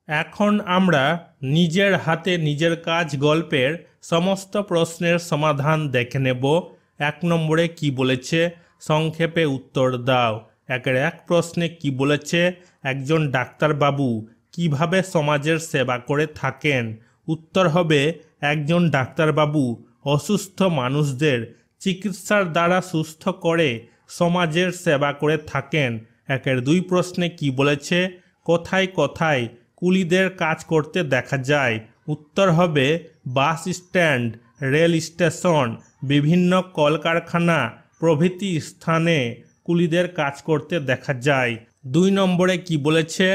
এখন আমরা নিজের হাতে নিজের কাজ গল্পের সমস্ত প্রশ্নের সমাধান দেখে নেব। 1 নম্বরে কি বলেছে, সংক্ষেপে উত্তর দাও। 1-1 প্রশ্নে কি বলেছে, একজন ডাক্তারবাবু কিভাবে সমাজের সেবা করে থাকেন। উত্তর হবে, একজন ডাক্তারবাবু অসুস্থ মানুষদের চিকিৎসার দ্বারা সুস্থ করে সমাজের সেবা করে থাকেন। 1-2 প্রশ্নে কি বলেছে, কোথায় কোথায় কুলিদের কাজ করতে দেখা যায়। উত্তর হবে, বাস স্ট্যান্ড, রেল স্টেশন, বিভিন্ন কলকারখানা প্রভৃতি স্থানে কুলিদের কাজ করতে দেখা যায়। 2 নম্বরে কি বলেছে,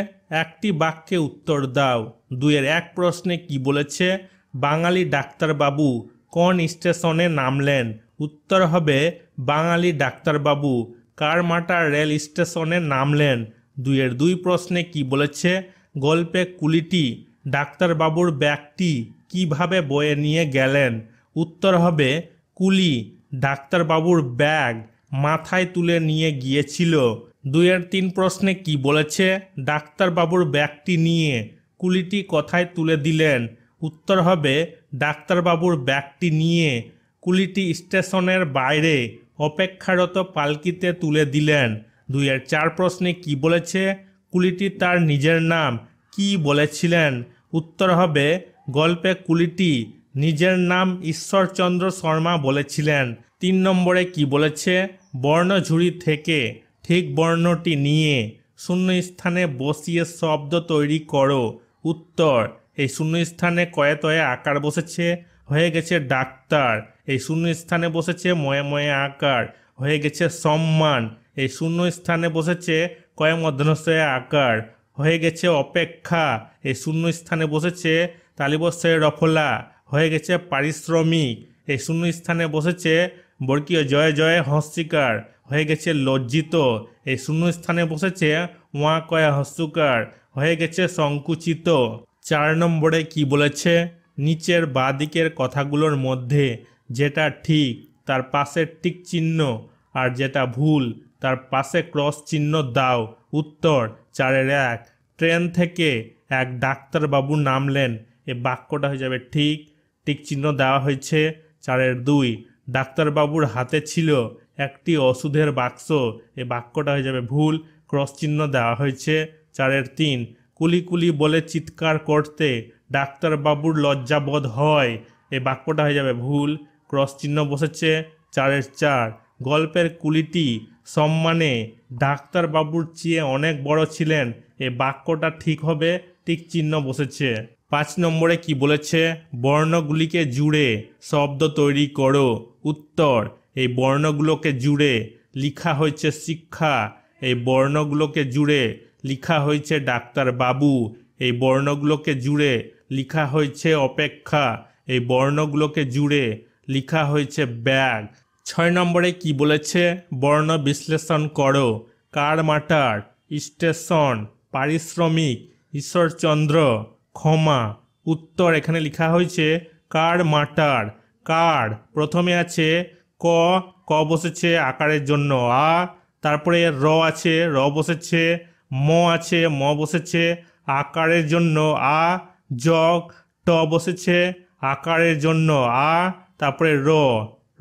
একটি বাক্যে উত্তর দাও। 2-1 প্রশ্নে কি বলেছে, বাঙালি ডাক্তারবাবু কোন স্টেশনে নামলেন। উত্তর হবে, বাঙালি ডাক্তারবাবু কারমাটা রেল স্টেশনে নামলেন। 2-2 প্রশ্নে কি বলেছে, গল্পে কুলিটি ডাক্তারবাবুর ব্যাগটি কিভাবে বয়ে নিয়ে গেলেন। উত্তর হবে, কুলি ডাক্তারবাবুর ব্যাগ মাথায় তুলে নিয়ে গিয়েছিল। 2-3 প্রশ্নে কি বলেছে, ডাক্তারবাবুর ব্যাগটি নিয়ে কুলিটি কোথায় তুলে দিলেন। উত্তর হবে, ডাক্তারবাবুর ব্যাগটি নিয়ে কুলিটি স্টেশনের বাইরে অপেক্ষারত পালকিতে তুলে দিলেন। 2-4 প্রশ্নে কি বলেছে, কুলিটি তার নিজের নাম কি বলেছিলেন। উত্তর হবে, গল্পে কুলিটি নিজের নাম ঈশ্বরচন্দ্র শর্মা বলেছিলেন। 3 নম্বরে কি বলেছে, বর্ণঝুড়ি থেকে ঠিক বর্ণটি নিয়ে শূন্যস্থানে বসিয়ে শব্দ তৈরি করো। উত্তর, এই শূন্যস্থানে কয়ে তয়ে আকার বসেছে, হয়ে গেছে ডাক্তার। এই শূন্যস্থানে বসেছে ময়ে ময়ে আকার, হয়ে গেছে সম্মান। এই শূন্যস্থানে বসেছে কয়ে মধ্যনস্থয়ে আকার, হয়ে গেছে অপেক্ষা। এই শূন্যস্থানে বসেছে তালিবস্যের রফলা, হয়ে গেছে পারিশ্রমিক। এই শূন্যস্থানে বসেছে বর্গীয় জয় জয় হস্যিকার, হয়ে গেছে লজ্জিত। এই শূন্যস্থানে বসেছে ওয়া কয়া হস্যকার, হয়ে গেছে সংকুচিত। 4 নম্বরে কি বলেছে, নিচের বাঁদিকের কথাগুলোর মধ্যে যেটা ঠিক তার পাশে টিক চিহ্ন আর যেটা ভুল তার পাশে ক্রস চিহ্ন দাও। উত্তর, 4-1 ট্রেন থেকে এক ডাক্তারবাবু নামলেন। এই বাক্যটা হয়ে যাবে ঠিক, টিক চিহ্ন দেওয়া হয়েছে। 4-2 ডাক্তারবাবুর হাতে ছিল একটি ওষুধের বাক্স। এই বাক্যটা হয়ে যাবে ভুল, ক্রস চিহ্ন দেওয়া হয়েছে। 4-3 কুলি কুলি বলে চিৎকার করতে ডাক্তারবাবুর লজ্জাবোধ হয়। এই বাক্যটা হয়ে যাবে ভুল, ক্রস চিহ্ন বসেছে। 4-4 গল্পের কুলিটি সম্মানে ডাক্তারবাবুর চেয়ে অনেক বড় ছিলেন। এই বাক্যটা ঠিক হবে, টিক চিহ্ন বসেছে। 5 নম্বরে কি বলেছে, বর্ণগুলিকে জুড়ে শব্দ তৈরি করো। উত্তর, এই বর্ণগুলোকে জুড়ে লিখা হয়েছে শিক্ষা। এই বর্ণগুলোকে জুড়ে লিখা হয়েছে ডাক্তারবাবু। এই বর্ণগুলোকে জুড়ে লিখা হয়েছে অপেক্ষা। এই বর্ণগুলোকে জুড়ে লিখা হয়েছে ব্যাগ। 6 নম্বরে কি বলেছে, বর্ণ বিশ্লেষণ করো। কারমাটার, স্টেশন, পারিশ্রমিক, ঈশ্বরচন্দ্র, ক্ষমা। উত্তর, এখানে লেখা হয়েছে কারমাটার। কার প্রথমে আছে ক, ক বসেছে আকারের জন্য আ, তারপরে র আছে, র বসেছে, ম আছে, ম বসেছে আকারের জন্য আ, জগ, ট বসেছে আকারের জন্য আ, তারপরে র,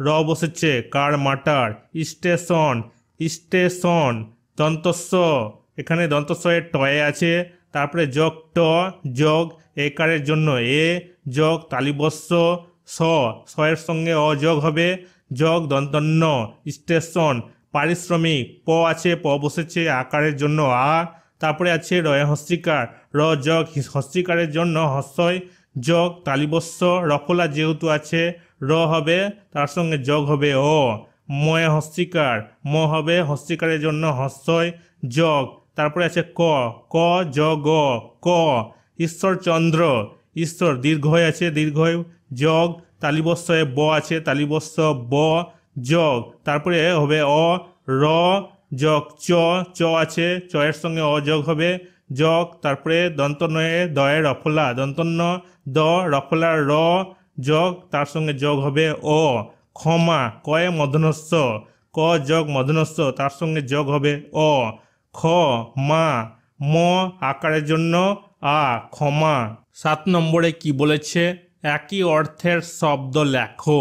র বসেছে কারমাটার। স্টেশন, স্টেশন, দন্তস্ব, এখানে দন্তস্ব এর টয়ে আছে, তারপরে যোগ ট, যোগ একারের জন্য এ, যোগ তালিবস্য স, স এর সঙ্গে অ যোগ হবে, যোগ দন্তন্য। স্টেশন, পারিশ্রমিক, প আছে, প বসেছে আকারের জন্য আ, তারপরে আছে রয় হস্যিকার, র যোগ হস্যিকারের জন্য হস্যই, যোগ তালিবস্য রফলা যেহেতু আছে র হবে, তার সঙ্গে যোগ হবে অ, ময় হস্যিকার, ম হবে হস্যিকারের জন্য হস্যই, যোগ, তারপরে আছে ক, ক যোগ ক। ঈশ্বরচন্দ্র, ঈশ্বর দীর্ঘয় আছে, দীর্ঘয় যোগ তালিবস্যে ব আছে, তালিবস্য ব, যোগ, তারপরে হবে অ, র যোগ চ, চ আছে, চ এর সঙ্গে অ যোগ হবে, যোগ, তারপরে দন্তনয়ে দয়ের রফলা, দন্তন্য দ, রফলার র, যোগ, তার সঙ্গে যোগ হবে অ। ক্ষমা, কয়ে মধ্যনস্য, ক যোগ মধ্যনস্য, তার সঙ্গে যোগ হবে অ। খ মা, ম আকারের জন্য আ ক্ষমা। 7 নম্বরে কি বলেছে? একই অর্থের শব্দ লেখো।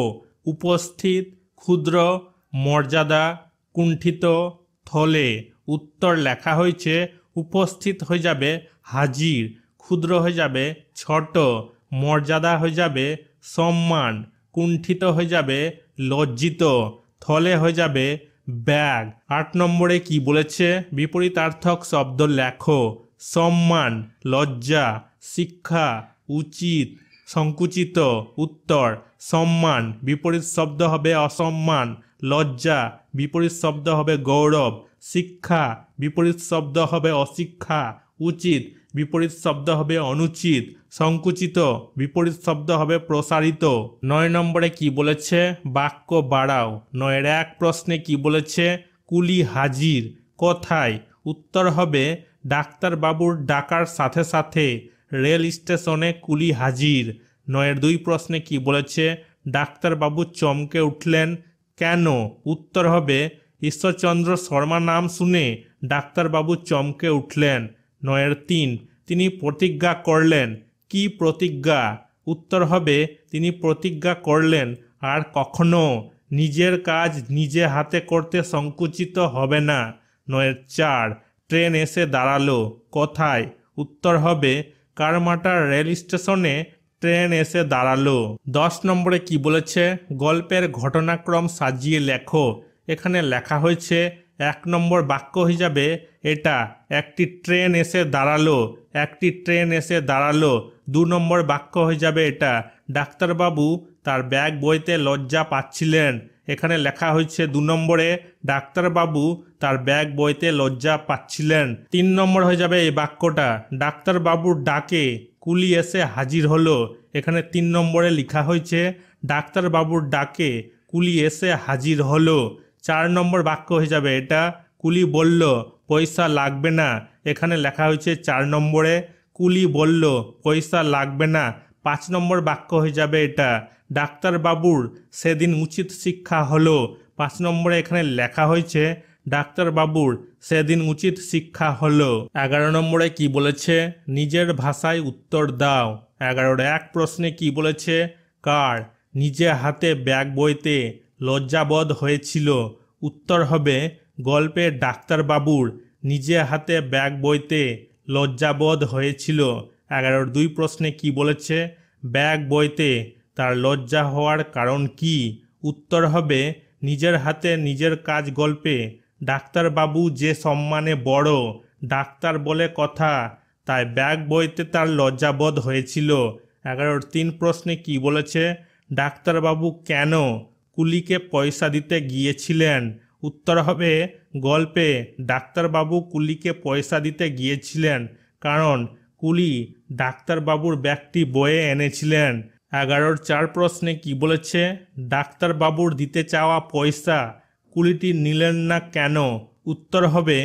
উপস্থিত, ক্ষুদ্র, মর্যাদা, কুণ্ঠিত, থলে। উত্তর লেখা হয়েছে উপস্থিত হয়ে যাবে হাজির, ক্ষুদ্র হয়ে যাবে ছোট, মর্যাদা হয়ে যাবে সম্মান, কুণ্ঠিত হয়ে যাবে লজ্জিত, থলে হয়ে যাবে ব্যাগ। 8 নম্বরে কি বলেছে? বিপরীতার্থক শব্দ লেখো। সম্মান, লজ্জা, শিক্ষা, উচিত, সংকুচিত। উত্তর সম্মান, বিপরীত শব্দ হবে অসম্মান। লজ্জা, বিপরীত শব্দ হবে গৌরব। শিক্ষা, বিপরীত শব্দ হবে অশিক্ষা। উচিত, বিপরীত শব্দ হবে অনুচিত। সংকুচিত, বিপরীত শব্দ হবে প্রসারিত। 9 নম্বরে কি বলেছে? বাক্য বাড়াও। 9-1 প্রশ্নে কি বলেছে? কুলি হাজির। কোথায়? উত্তর হবে ডাক্তারবাবুর ডাকার সাথে সাথে রেল স্টেশনে কুলি হাজির। 9-2 প্রশ্নে কি বলেছে? ডাক্তারবাবু চমকে উঠলেন। কেন? উত্তর হবে ঈশ্বরচন্দ্র শর্মা নাম শুনে ডাক্তারবাবু চমকে উঠলেন। 9-3 তিনি প্রতিজ্ঞা করলেন। কি প্রতিজ্ঞা? উত্তর হবে তিনি প্রতিজ্ঞা করলেন আর কখনো নিজের কাজ নিজে হাতে করতে সংকুচিত হবে না। 9-4 ট্রেন এসে দাঁড়ালো। কোথায়? উত্তর হবে কারমাটা রেল স্টেশনে ট্রেন এসে দাঁড়ালো। 10 নম্বরে কি বলেছে? গল্পের ঘটনাক্রম সাজিয়ে লেখো। এখানে লেখা হয়েছে 1 নম্বর বাক্য হিসাবে এটা একটি ট্রেন এসে দাঁড়ালো। একটি ট্রেন এসে দাঁড়ালো। 2 নম্বর বাক্য হয়ে যাবে এটা ডাক্তারবাবু তার ব্যাগ বইতে লজ্জা পাচ্ছিলেন। এখানে লেখা হয়েছে 2 নম্বরে ডাক্তারবাবু তার ব্যাগ বইতে লজ্জা পাচ্ছিলেন। 3 নম্বর হয়ে যাবে এই বাক্যটা ডাক্তারবাবুর ডাকে কুলি এসে হাজির হলো। এখানে 3 নম্বরে লেখা হয়েছে ডাক্তারবাবুর ডাকে কুলি এসে হাজির হলো। 4 নম্বর বাক্য হয়ে যাবে এটা কুলি বলল পয়সা লাগবে না। এখানে লেখা হয়েছে 4 নম্বরে কুলি বলল পয়সা লাগবে না। 5 নম্বর বাক্য হয়ে যাবে এটা ডাক্তারবাবুর সেদিন উচিত শিক্ষা হলো। 5 নম্বরে এখানে লেখা হয়েছে ডাক্তারবাবুর সেদিন উচিত শিক্ষা হলো। 11 নম্বরে কি বলেছে? নিজের ভাষায় উত্তর দাও। 11-1 প্রশ্নে কি বলেছে? কার নিজে হাতে ব্যাগ বইতে লজ্জাবোধ হয়েছিল? উত্তর হবে গল্পে ডাক্তারবাবুর নিজে হাতে ব্যাগ বইতে লজ্জাবোধ হয়েছিল। 11-2 প্রশ্নে কি বলেছে? ব্যাগ বইতে তার লজ্জা হওয়ার কারণ কি? উত্তর হবে নিজের হাতে নিজের কাজ গল্পে ডাক্তারবাবু যে সম্মানে বড় ডাক্তার বলে কথা, তাই ব্যাগ বইতে তার লজ্জাবোধ হয়েছিল। 11-3 প্রশ্নে কি বলেছে? ডাক্তারবাবু কেন কুলিকে পয়সা দিতে গিয়েছিলেন? উত্তর হবে গল্পে ডাক্তারবাবু কুলিকে পয়সা দিতে গিয়েছিলেন কারণ কুলি ডাক্তারবাবুর ব্যাগটি বয়ে এনেছিলেন। 11-4 প্রশ্নে কি বলেছে? ডাক্তারবাবুর দিতে চাওয়া পয়সা কুলিটি নিলেন না কেন? উত্তর হবে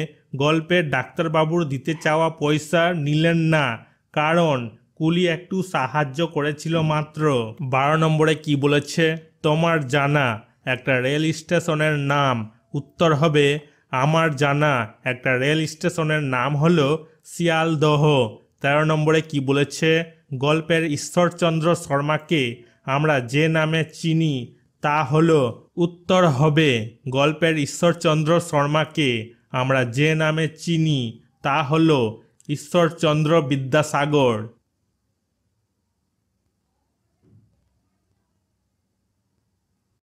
গল্পে ডাক্তারবাবুর দিতে চাওয়া পয়সা নিলেন না কারণ কুলি একটু সাহায্য করেছিল মাত্র। 12 নম্বরে কি বলেছে? তোমার জানা একটা রেল স্টেশনের নাম। উত্তর হবে আমার জানা একটা রেল স্টেশনের নাম হলো শিয়ালদহ। 13 নম্বরে কি বলেছে? গল্পের ঈশ্বরচন্দ্র শর্মাকে আমরা যে নামে চিনি তা হলো। উত্তর হবে গল্পের ঈশ্বরচন্দ্র শর্মাকে আমরা যে নামে চিনি তা হলো ঈশ্বরচন্দ্র বিদ্যাসাগর।